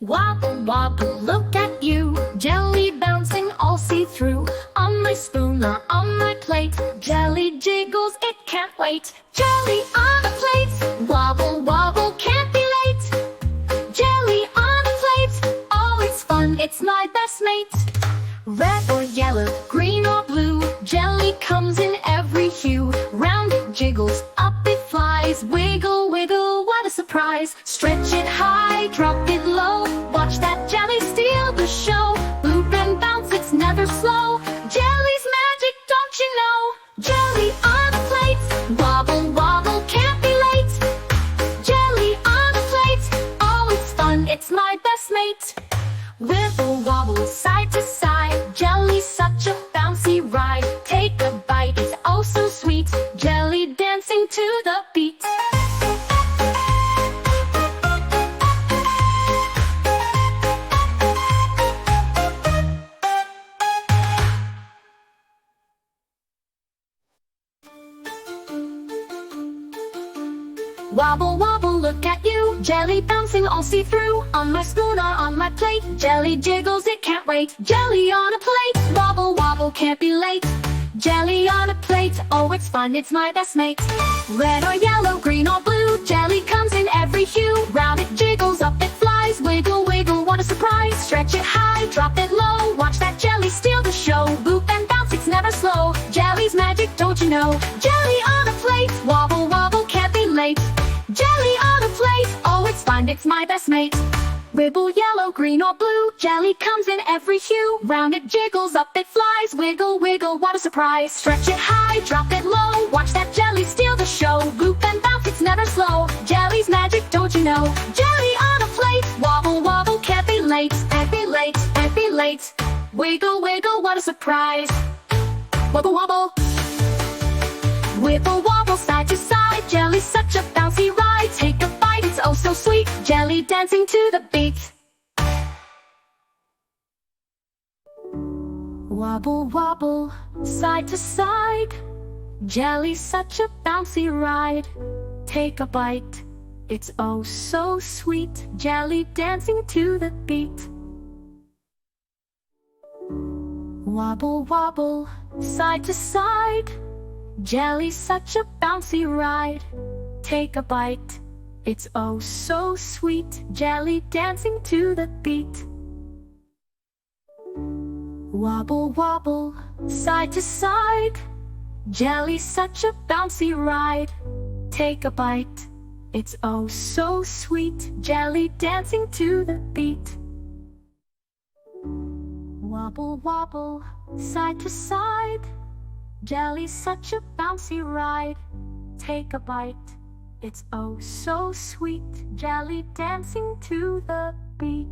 Wobble wobble, look at you, jelly bouncing all see-through. On my spoon or on my plate, jelly jiggles, it can't wait. Jelly on a plate, wobble wobble, can't be late. Jelly on a plate, always fun, it's my best mate. Red or yellow, green or blue, jelly comes in every hue. Round it jiggles, up it flies, wiggle wiggle, what a surprise. Stretch it high, drop it low, watch that jelly steal the show. Loop and bounce, it's never slow, jelly's magic, don't you know? Jelly on a plate, wobble wobble, can't be late. Jelly on a plate, always fun, it's my best mate. Wibble wobble, side to side, jelly's such a bouncy ride. Take a bite, it's oh so sweet, jelly dancing to the beat. Wobble wobble, look at you, jelly bouncing all see-through. On my spoon or on my plate, jelly jiggles, it can't wait. Jelly on a plate, wobble wobble, can't be late. Jelly on a plate, oh it's fun, it's my best mate. Red or yellow, green or blue, jelly comes in every hue. Round it jiggles, up it flies, wiggle wiggle, what a surprise. Stretch it high, drop it low, watch that jelly steal the show. Loop and bounce, it's never slow, jelly's magic, don't you know? Jelly on a plate, wobble wobble, can't be late. Jelly on a plate, oh it's fun, it's my best mate. Wibble yellow, green or blue, jelly comes in every hue. Round it jiggles, up it flies, wiggle wiggle, what a surprise. Stretch it high, drop it low, watch that jelly steal the show. Loop and bounce, it's never slow, jelly's magic, don't you know? Jelly on a plate, wobble wobble, can't be late. Can't be late, can't be late. Wiggle wiggle, what a surprise. Wobble wobble, wibble wobble, side to side, jelly's such a bouncy ride. Take a bite, it's oh so sweet, jelly dancing to the beat. Wobble wobble, side to side, jelly's such a bouncy ride. Take a bite, it's oh so sweet, jelly dancing to the beat. Wobble wobble, side to side, jelly's such a bouncy ride. Take a bite, it's oh so sweet, jelly dancing to the beat. Wobble wobble, side to side, jelly's such a bouncy ride. Take a bite, it's oh so sweet, jelly dancing to the beat. Wobble wobble, side to side, jelly's such a bouncy ride. Take a bite, it's oh so sweet, jelly dancing to the beat.